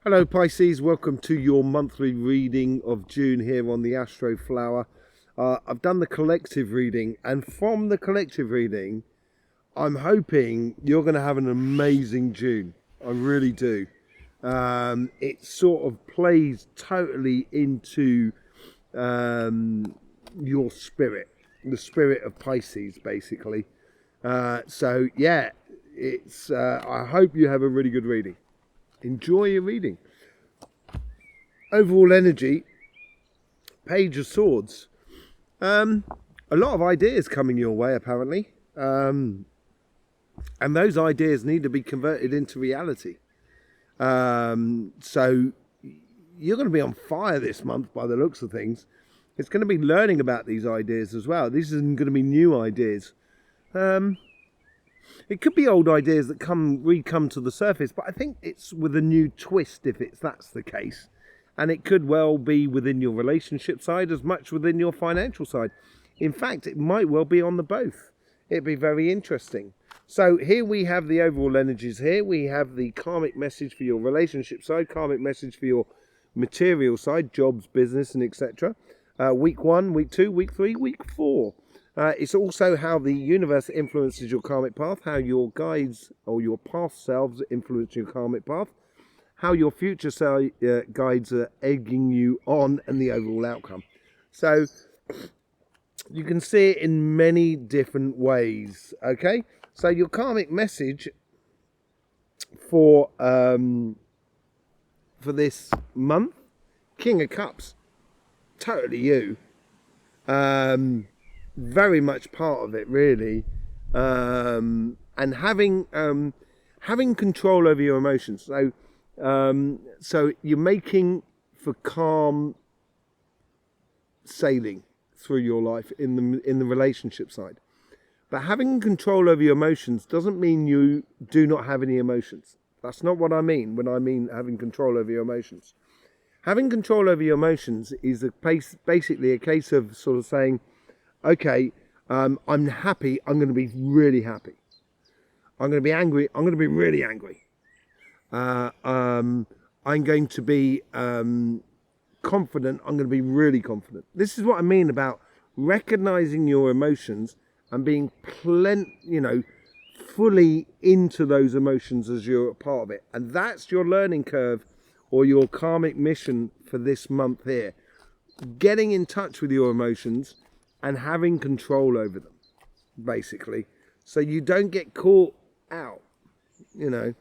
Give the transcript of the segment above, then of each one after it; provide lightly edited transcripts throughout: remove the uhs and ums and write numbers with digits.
Hello Pisces, welcome to your monthly reading of June here on the Astroflower. I've done the collective reading, and from the collective reading I'm hoping you're going to have an amazing June. I really do. It sort of plays totally into your spirit, the spirit of Pisces basically. So yeah, it's I hope you have a really good reading. Enjoy your reading. Overall energy, Page of Swords. A lot of ideas coming your way apparently, and those ideas need to be converted into reality. So you're going to be on fire this month by the looks of things. It's going to be learning about these ideas as well. These isn't going to be new ideas. It could be old ideas that come to the surface, but I think it's with a new twist if that's the case. And it could well be within your relationship side as much within your financial side. In fact, it might well be on the both. It'd be very interesting. So here we have the overall energies here. We have the karmic message for your relationship side, karmic message for your material side, jobs, business, and etc. Week 1, week 2, week 3, week 4. It's also how the universe influences your karmic path, how your guides or your past selves influence your karmic path, how your future guides are egging you on, and the overall outcome. So you can see it in many different ways. Okay, so your karmic message for this month, King of Cups, totally you. Very much part of it, really, and having control over your emotions. So you're making for calm sailing through your life in the relationship side, but having control over your emotions doesn't mean you do not have any emotions. That's not what I mean when I mean having control over your emotions. Having control over your emotions is basically a case of sort of saying, okay, I'm happy, I'm going to be really happy. I'm going to be angry, I'm going to be really angry. I'm going to be confident, I'm going to be really confident. This is what I mean about recognizing your emotions and being fully into those emotions as you're a part of it. And that's your learning curve or your karmic mission for this month here. Getting in touch with your emotions and having control over them, basically, so you don't get caught out. I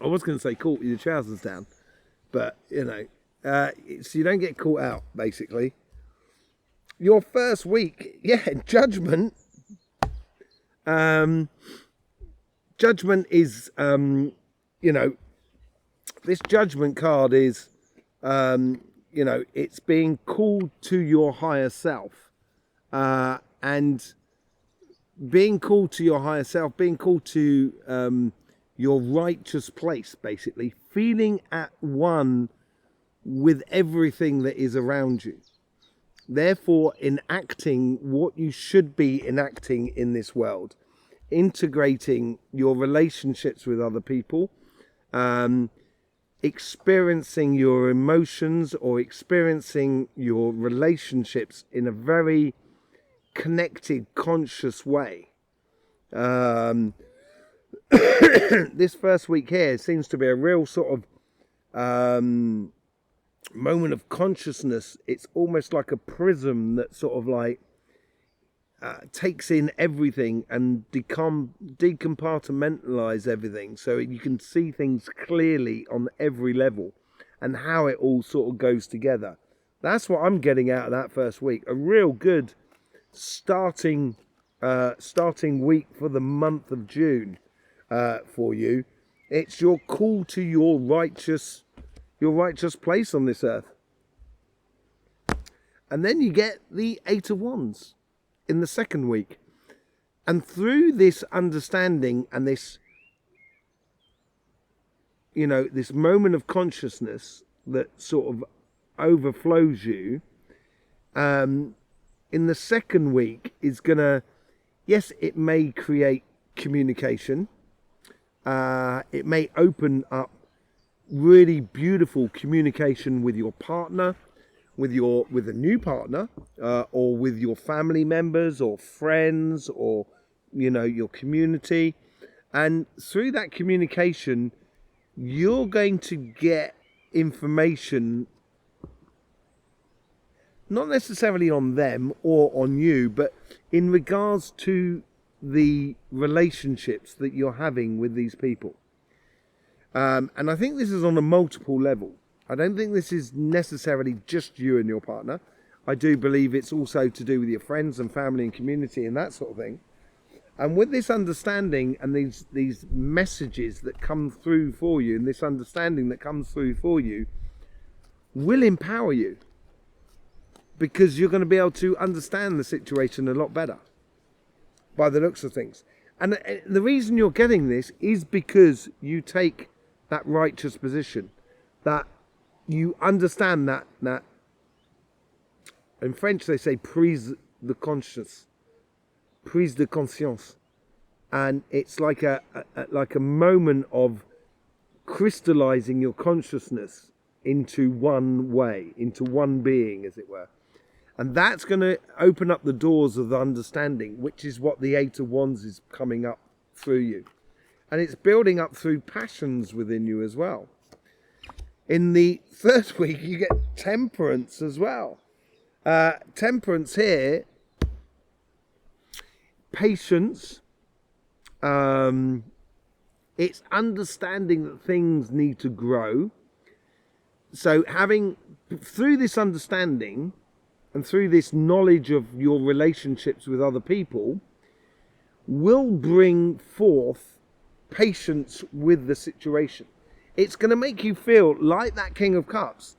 was going to say caught with your trousers down, but so you don't get caught out, basically. Your first week, Judgment. Judgment is, this Judgment card is, it's being called to your higher self. And being called to your higher self, being called to your righteous place, basically, feeling at one with everything that is around you. Therefore, enacting what you should be enacting in this world, integrating your relationships with other people, experiencing your emotions or experiencing your relationships in a very connected, conscious way. This first week here seems to be a real sort of moment of consciousness. It's almost like a prism that sort of like takes in everything and decompartmentalize everything, so you can see things clearly on every level and how it all sort of goes together. That's what I'm getting out of that first week. A real good starting week for the month of June for you. It's your call to your righteous place on this earth. And then you get the 8 of Wands in the second week. And through this understanding and this this moment of consciousness that sort of overflows you, in the second week is gonna, yes, it may create communication. It may open up really beautiful communication with your partner, with a new partner, or with your family members or friends, or your community. And through that communication, you're going to get information, not necessarily on them or on you, but in regards to the relationships that you're having with these people. And I think this is on a multiple level. I don't think this is necessarily just you and your partner. I do believe it's also to do with your friends and family and community and that sort of thing. And with this understanding and these messages that come through for you, and this understanding that comes through for you, will empower you, because you're going to be able to understand the situation a lot better by the looks of things. And the reason you're getting this is because you take that righteous position, that you understand that in French they say prise de conscience, prise de conscience, and it's like a moment of crystallizing your consciousness into one way, into one being, as it were. And that's going to open up the doors of the understanding, which is what the Eight of Wands is coming up through you. And it's building up through passions within you as well. In the third week, you get temperance as well. Temperance here, patience. It's understanding that things need to grow. So through this understanding and through this knowledge of your relationships with other people, will bring forth patience with the situation. It's going to make you feel like that King of Cups,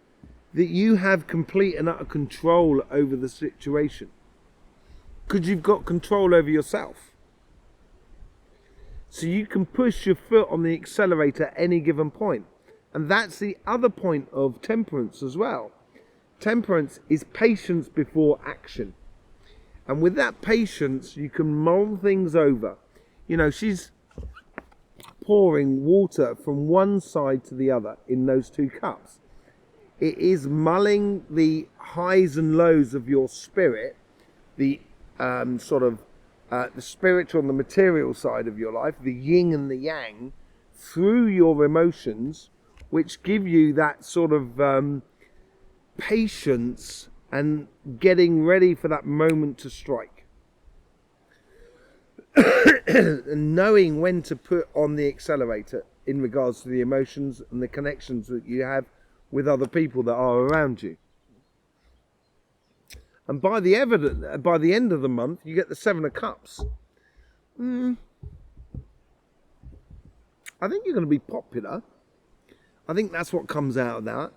that you have complete and utter control over the situation, because you've got control over yourself. So you can push your foot on the accelerator at any given point. And that's the other point of temperance as well. Temperance is patience before action. And with that patience, you can mull things over. She's pouring water from one side to the other in those two cups. It is mulling the highs and lows of your spirit, the the spiritual and the material side of your life, the yin and the yang, through your emotions, which give you that sort of patience and getting ready for that moment to strike. And knowing when to put on the accelerator in regards to the emotions and the connections that you have with other people that are around you. And by the end of the month, you get the Seven of Cups. I think you're going to be popular. I think that's what comes out of that.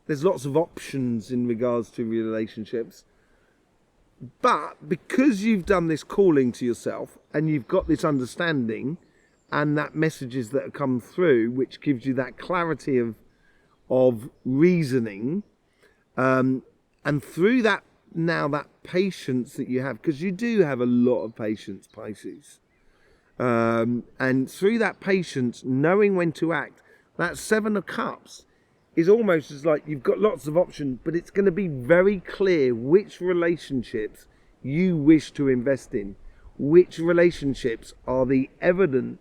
There's lots of options in regards to relationships. But because you've done this calling to yourself and you've got this understanding and that messages that have come through, which gives you that clarity of reasoning, and through that, now that patience that you have, because you do have a lot of patience, Pisces, and through that patience, knowing when to act, that Seven of Cups is almost as like you've got lots of options, but it's going to be very clear which relationships you wish to invest in, which relationships are the evident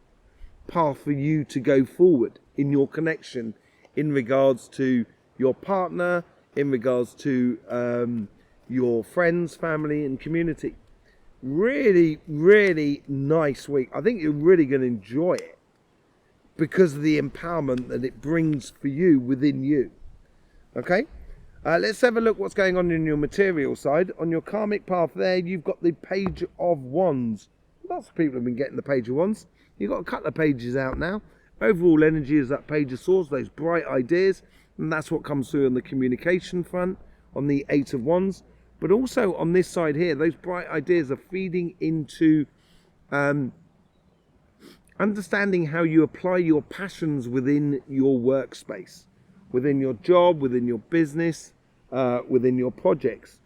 path for you to go forward in your connection, in regards to your partner, in regards to your friends, family and community. Really, really nice week. I think you're really going to enjoy it, because of the empowerment that it brings for you within you. Okay, let's have a look what's going on in your material side. On your karmic path there, you've got the Page of Wands. Lots of people have been getting the Page of Wands. You've got a couple of pages out now. Overall energy is that Page of Swords, those bright ideas, and that's what comes through on the communication front, on the Eight of Wands. But also on this side here, those bright ideas are feeding into understanding how you apply your passions within your workspace, within your job, within your business, within your projects.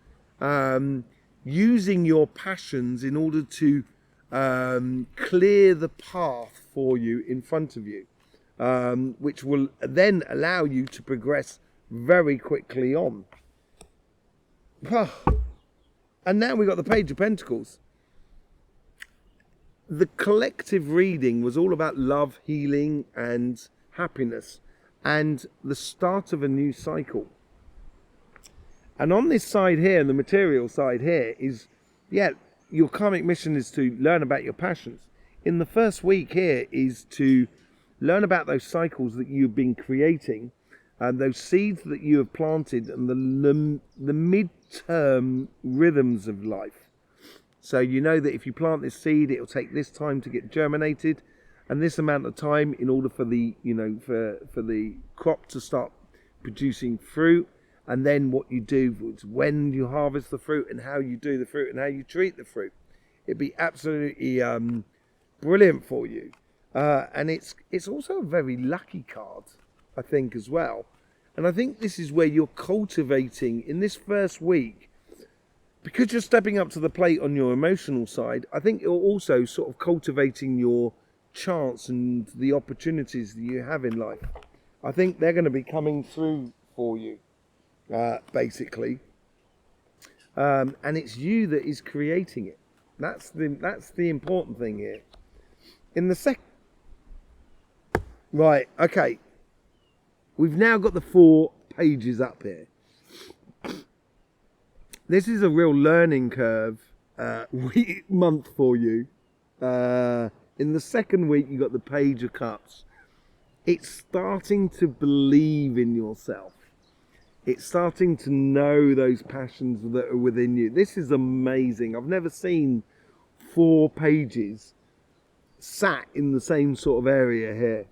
Using your passions in order to clear the path for you in front of you. which will then allow you to progress very quickly on. And now we've got the Page of Pentacles. The collective reading was all about love, healing, and happiness, and the start of a new cycle. And on this side here, the material side here, is, your karmic mission is to learn about your passions. In the first week here is to learn about those cycles that you've been creating, and those seeds that you have planted, and the mid-term rhythms of life. So you know that if you plant this seed, it'll take this time to get germinated, and this amount of time in order for the for the crop to start producing fruit. And then what you do is when you harvest the fruit, and how you do the fruit, and how you treat the fruit. It'd be absolutely brilliant for you. And it's also a very lucky card, I think, as well. And I think this is where you're cultivating in this first week, because you're stepping up to the plate on your emotional side. I think you're also sort of cultivating your chance and the opportunities that you have in life. I think they're going to be coming through for you, basically. And it's you that is creating it. That's the important thing here. In the right, okay. We've now got the 4 pages up here. This is a real learning curve month for you. In the second week, you got the Page of Cups. It's starting to believe in yourself. It's starting to know those passions that are within you. This is amazing. I've never seen 4 pages sat in the same sort of area here.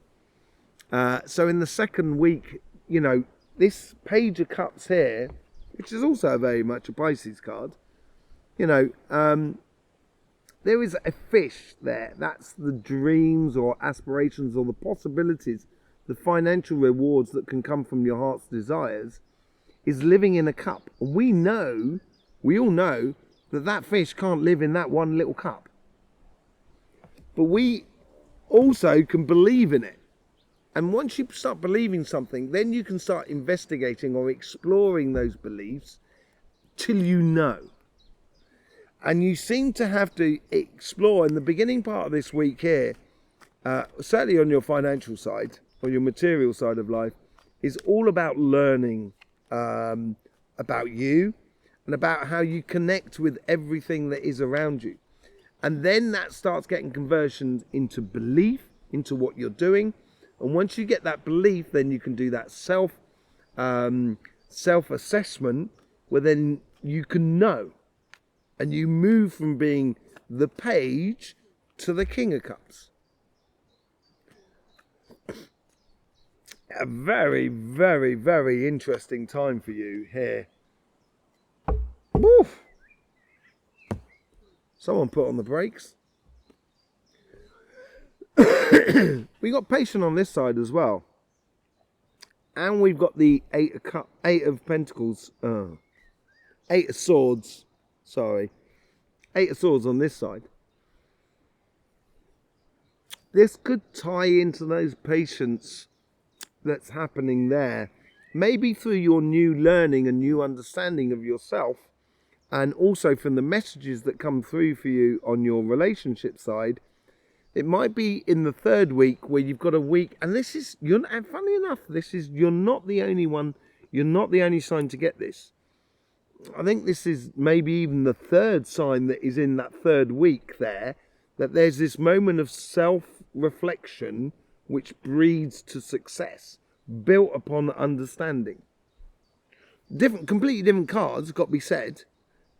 So in the second week, this Page of Cups here, which is also very much a Pisces card, there is a fish there. That's the dreams or aspirations or the possibilities, the financial rewards that can come from your heart's desires, is living in a cup. And we all know that fish can't live in that one little cup. But we also can believe in it. And once you start believing something, then you can start investigating or exploring those beliefs till you know. And you seem to have to explore in the beginning part of this week here, certainly on your financial side, or your material side of life, is all about learning about you and about how you connect with everything that is around you. And then that starts getting conversions into belief, into what you're doing. And once you get that belief, then you can do that self-assessment, where then you can know. And you move from being the Page to the King of Cups. A very, very, very interesting time for you here. Woof. Someone put on the brakes. We got Patient on this side as well, and we've got the Eight of Pentacles, Eight of Swords. Sorry, Eight of Swords on this side. This could tie into those patience that's happening there, maybe through your new learning and new understanding of yourself, and also from the messages that come through for you on your relationship side. It might be in the third week where you've got a week, and this is, and funny enough, you're not the only one, you're not the only sign to get this. I think this is maybe even the third sign that is in that third week there, that there's this moment of self-reflection which breeds to success, built upon understanding. Completely different cards, got to be said,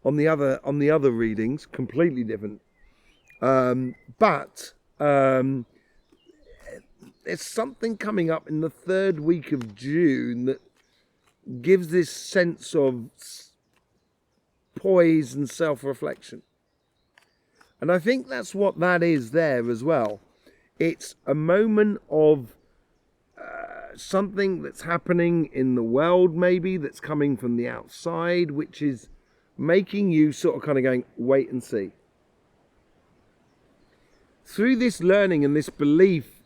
on the other readings, completely different. But there's something coming up in the third week of June that gives this sense of poise and self-reflection. And I think that's what that is there as well. It's a moment of something that's happening in the world, maybe, that's coming from the outside, which is making you sort of kind of going, wait and see. Through this learning and this belief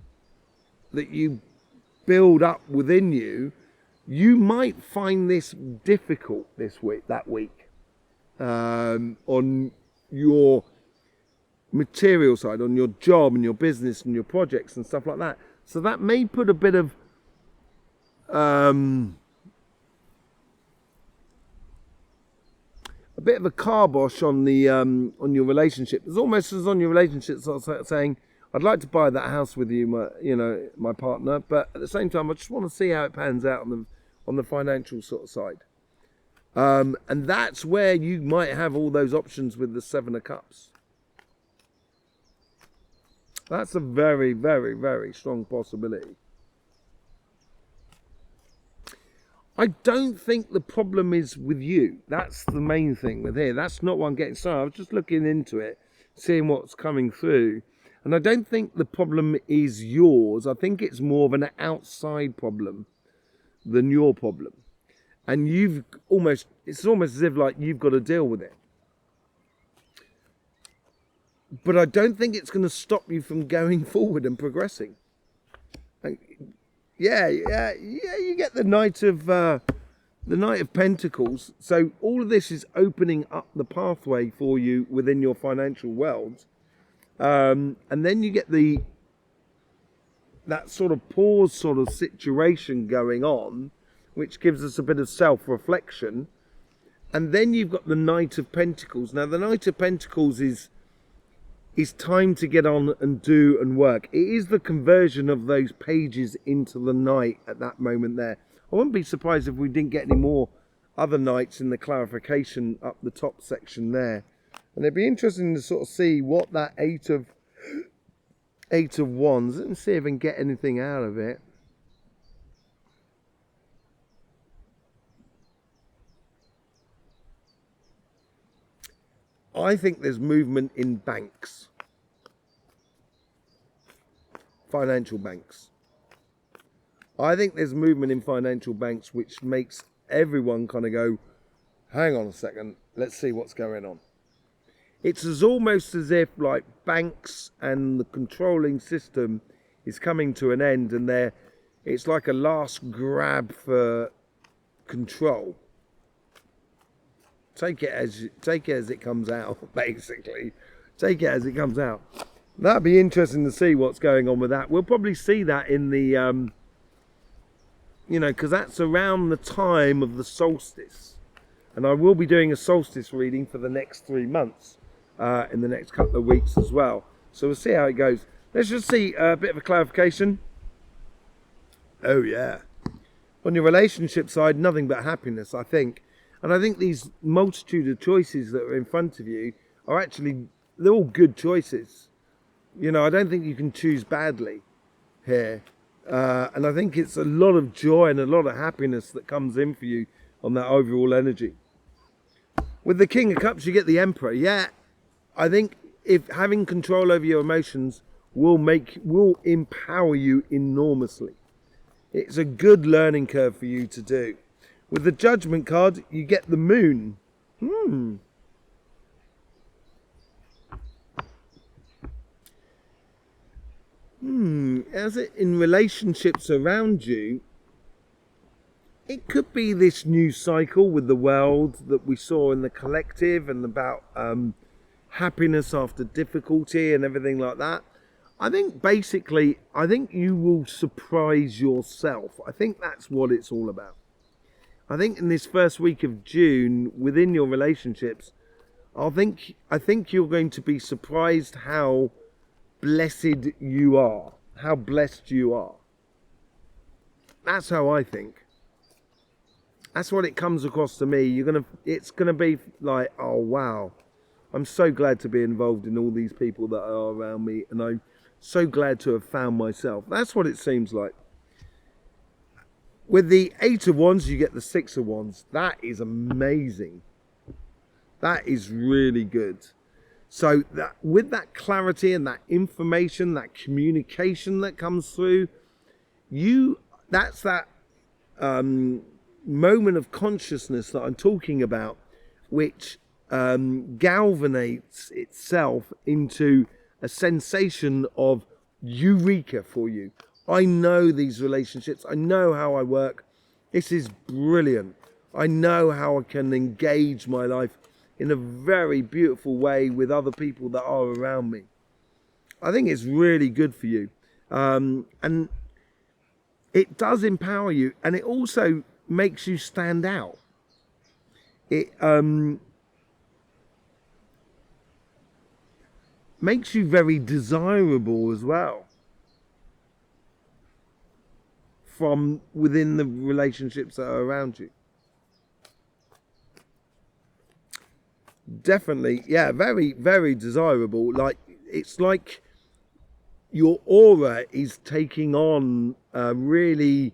that you build up within you, you might find this difficult that week, on your material side, on your job and your business and your projects and stuff like that. So that may put a bit of a kibosh on the on your relationship. It's almost as on your relationship sort of saying, I'd like to buy that house with you, my partner, but at the same time I just want to see how it pans out on the financial sort of side. And that's where you might have all those options with the Seven of Cups. That's a very, very, very strong possibility. I don't think the problem is with you. That's the main thing with here. That's not what I'm getting. So I was just looking into it, seeing what's coming through. And I don't think the problem is yours. I think it's more of an outside problem than your problem. And it's almost as if like you've got to deal with it. But I don't think it's going to stop you from going forward and progressing. Yeah, you get the Knight of Pentacles. So all of this is opening up the pathway for you within your financial world. And then you get that sort of pause sort of situation going on, which gives us a bit of self-reflection. And then you've got the Knight of Pentacles. Now the Knight of Pentacles is time to get on and do and work. It is the conversion of those pages into the Knight at that moment there. I wouldn't be surprised if we didn't get any more other Knights in the clarification up the top section there. And it'd be interesting to sort of see what that Eight of Wands, and see if I can get anything out of it. I think there's movement in banks. Financial banks. I think there's movement in financial banks which makes everyone kind of go, hang on a second, let's see what's going on. It's almost as if like banks and the controlling system is coming to an end, and it's like a last grab for control. Take it as it comes out, basically. Take it as it comes out. That'd be interesting to see what's going on with that. We'll probably see that in the, because that's around the time of the solstice. And I will be doing a solstice reading for the next 3 months, in the next couple of weeks as well. So we'll see how it goes. Let's just see a bit of a clarification. Oh yeah. On your relationship side, nothing but happiness, I think. And I think these multitude of choices that are in front of you are actually, they're all good choices. I don't think you can choose badly here. And I think it's a lot of joy and a lot of happiness that comes in for you on that overall energy. With the King of Cups, you get the Emperor. Yeah, I think if having control over your emotions will empower you enormously. It's a good learning curve for you to do. With the Judgment card, you get the Moon. As it in relationships around you, it could be this new cycle with the world that we saw in the collective, and about happiness after difficulty and everything like that. I think basically, you will surprise yourself. I think that's what it's all about. I think in this first week of June, within your relationships, I think you're going to be surprised how blessed you are, how blessed you are. That's how I think. That's what it comes across to me. It's gonna be like, oh wow, I'm so glad to be involved in all these people that are around me, and I'm so glad to have found myself. That's what it seems like. With the Eight of Wands, you get the Six of Wands. That is amazing. That is really good. So with that clarity and that information, that communication that comes through, that's that moment of consciousness that I'm talking about, which galvanates itself into a sensation of eureka for you, I know these relationships. I know how I work. This is brilliant. I know how I can engage my life in a very beautiful way with other people that are around me. I think it's really good for you. And it does empower you, and it also makes you stand out. It makes you very desirable as well from within the relationships that are around you. Definitely, yeah, very, very desirable. Like, it's like your aura is taking on a really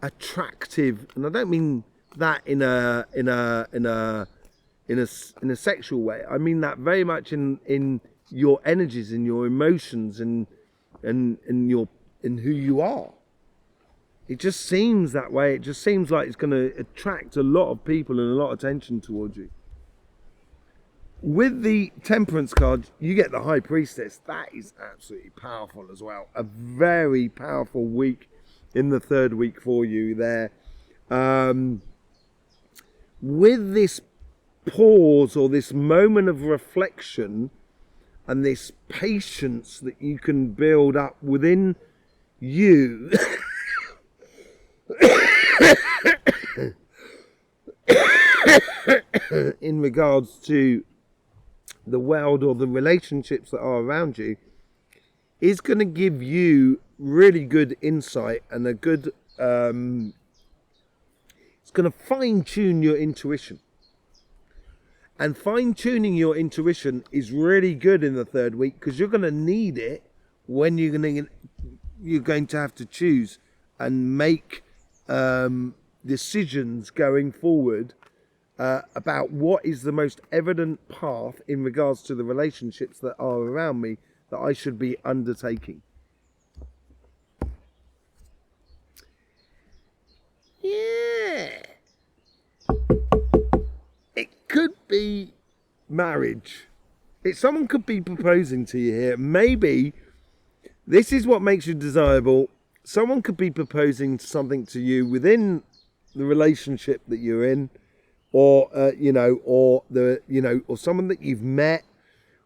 attractive, and I don't mean that in a sexual way. I mean that very much in your energies, in your emotions, and in who you are. It just seems that way. It just seems like it's going to attract a lot of people and a lot of attention towards you. With the Temperance card, you get the High Priestess. That is absolutely powerful as well. A very powerful week in the third week for you there. With this pause or this moment of reflection and this patience that you can build up within you in regards to the world or the relationships that are around you, is going to give you really good insight and a good it's going to fine-tune your intuition. And fine-tuning your intuition is really good in the third week, because you're going to need it when you're going to have to choose and make decisions going forward about what is the most evident path in regards to the relationships that are around me that I should be undertaking. Yeah. It could be marriage. Someone could be proposing to you here. Maybe this is what makes you desirable. Someone could be proposing something to you within the relationship that you're in, or or someone that you've met,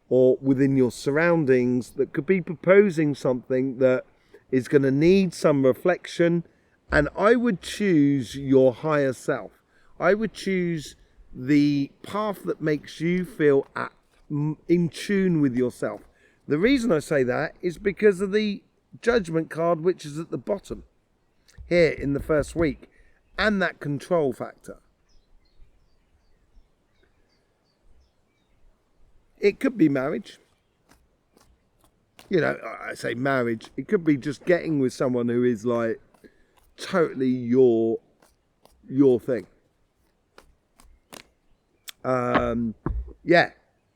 or within your surroundings, that could be proposing something that is going to need some reflection. And I would choose your higher self. I would choose the path that makes you feel in tune with yourself. The reason I say that is because of the Judgment card, which is at the bottom here in the first week, and that control factor. It could be marriage. I say marriage. It could be just getting with someone who is like totally your thing.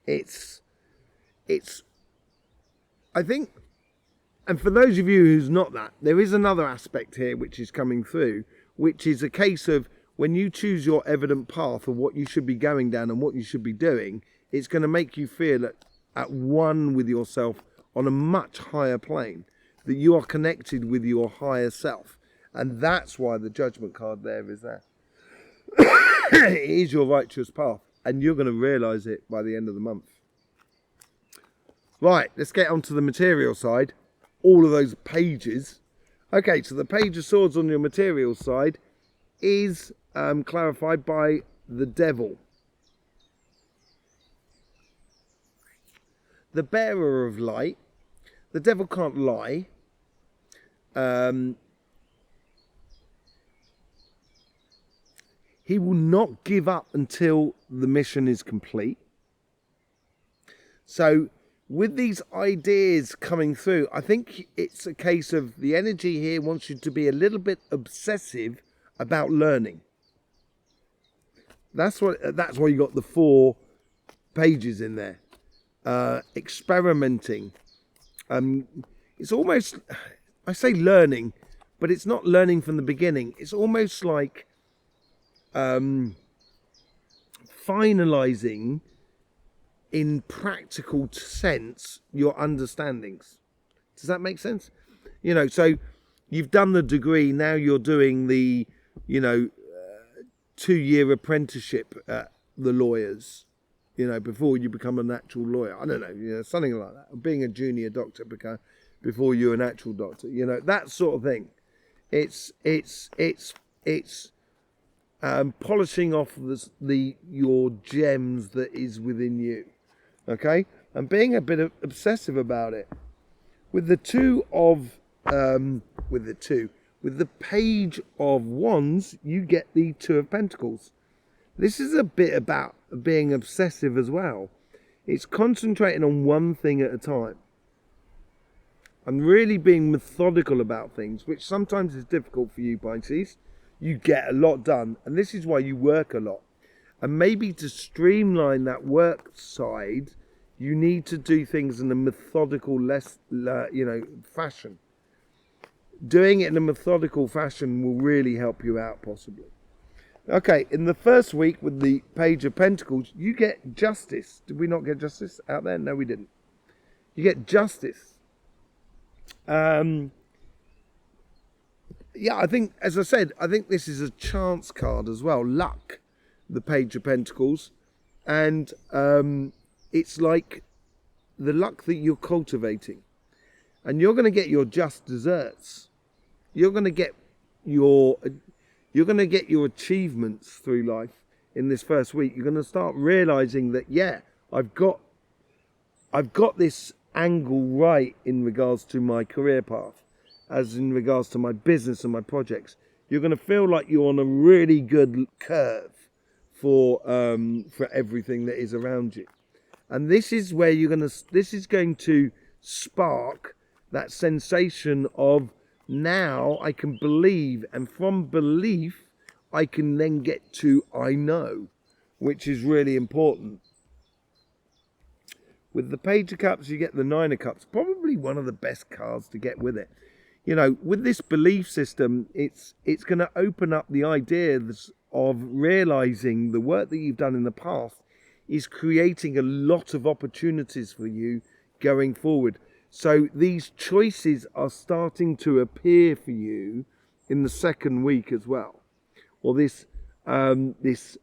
It's I think, and for those of you who's not that, there is another aspect here which is coming through, which is a case of when you choose your evident path of what you should be going down and what you should be doing, it's going to make you feel at one with yourself on a much higher plane, that you are connected with your higher self. And that's why the Judgment card there is there. It is your righteous path, and you're going to realise it by the end of the month. Right, let's get onto the material side. All of those pages. Okay, so the Page of Swords on your material side is clarified by the Devil. The bearer of light. The Devil can't lie. He will not give up until the mission is complete. So with these ideas coming through, I think it's a case of the energy here wants you to be a little bit obsessive about learning. That's why you got the 4 pages in there. Experimenting. It's almost, I say learning, but it's not learning from the beginning. It's almost like finalizing in practical sense your understandings. Does that make sense? So you've done the degree, now you're doing the, 2-year apprenticeship at the lawyers, before you become an actual lawyer. I don't know, something like that. Being a junior doctor before you're an actual doctor, that sort of thing. It's polishing off your gems that is within you, okay, and being a bit obsessive about it. With the Page of Wands, you get the Two of Pentacles. This is a bit about being obsessive as well. It's concentrating on one thing at a time and really being methodical about things, which sometimes is difficult for you, Pisces. You get a lot done, and this is why you work a lot. And maybe to streamline that work side, you need to do things in a methodical, fashion. Doing it in a methodical fashion will really help you out, possibly. Okay, in the first week with the Page of Pentacles, you get Justice. Did we not get Justice out there? No, we didn't. You get Justice. Yeah, I think, as I said, I think this is a chance card as well. Luck, the Page of Pentacles. And it's like the luck that you're cultivating. And you're going to get your just desserts. You're going to get your achievements through life in this first week. You're going to start realizing that, yeah, I've got this angle right in regards to my career path, as in regards to my business and my projects. You're going to feel like you're on a really good curve for everything that is around you. And this is where this is going to spark that sensation of, now I can believe, and from belief I can then get to I know, which is really important. With the Page of Cups, you get the Nine of Cups, probably one of the best cards to get with it. With this belief system, it's going to open up the ideas of realizing the work that you've done in the past is creating a lot of opportunities for you going forward. So these choices are starting to appear for you in the second week as well. Or this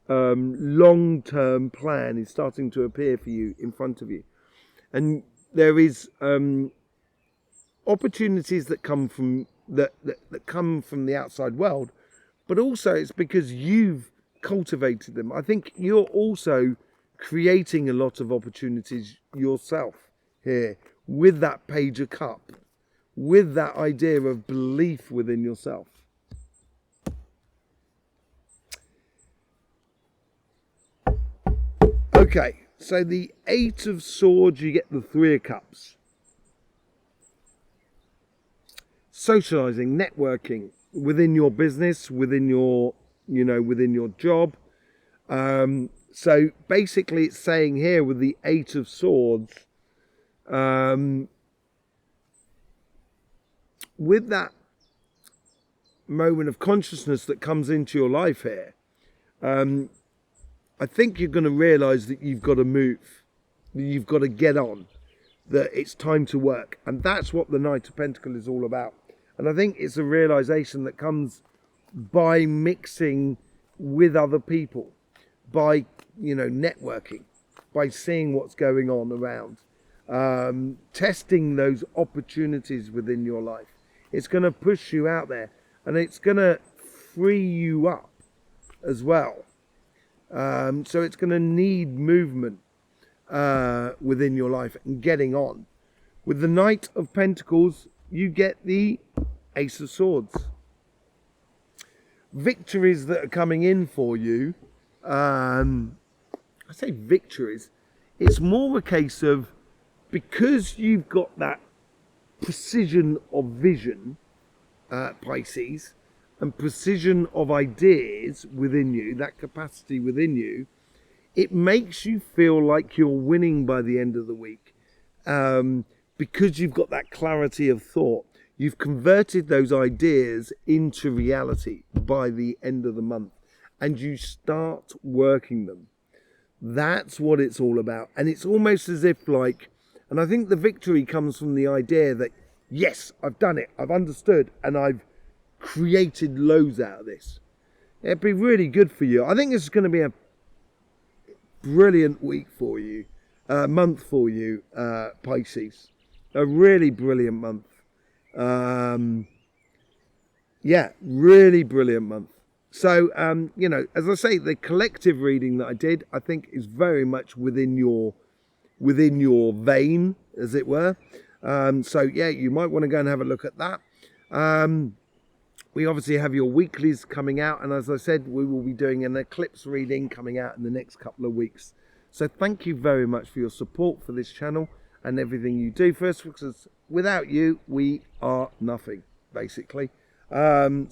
long-term plan is starting to appear for you in front of you. And there is opportunities that come from that come from the outside world, but also it's because you've cultivated them. I think you're also creating a lot of opportunities yourself here with that Page of Cup, with that idea of belief within yourself. Okay, so the Eight of Swords, you get the Three of Cups. Socializing, networking within your business, within your job. So basically it's saying here with the Eight of Swords, with that moment of consciousness that comes into your life here, I think you're going to realize that you've got to move, that you've got to get on, that it's time to work. And that's what the Knight of Pentacles is all about. And I think it's a realization that comes by mixing with other people, by, networking, by seeing what's going on around, testing those opportunities within your life. It's going to push you out there, and it's going to free you up as well. So it's going to need movement within your life and getting on. With the Knight of Pentacles, you get the Ace of Swords. Victories that are coming in for you. I say victories. It's more a case of, because you've got that precision of vision, Pisces, and precision of ideas within you, that capacity within you, it makes you feel like you're winning by the end of the week. Because you've got that clarity of thought. You've converted those ideas into reality by the end of the month, and you start working them. That's what it's all about. And it's almost as if and I think the victory comes from the idea that yes, I've done it, I've understood, and I've created loads out of this. It'd be really good for you. I think this is going to be a brilliant week for you, month for you, Pisces. A really brilliant month. Yeah, really brilliant month. So, as I say, the collective reading that I did, I think is very much within your vein, as it were. So, yeah, you might want to go and have a look at that. We obviously have your weeklies coming out, and as I said, we will be doing an eclipse reading coming out in the next couple of weeks. So thank you very much for your support for this channel and everything you do for us, because without you, we are nothing, basically. Thank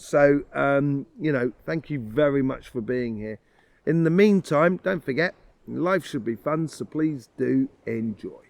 you very much for being here. In the meantime, don't forget, life should be fun, so please do enjoy.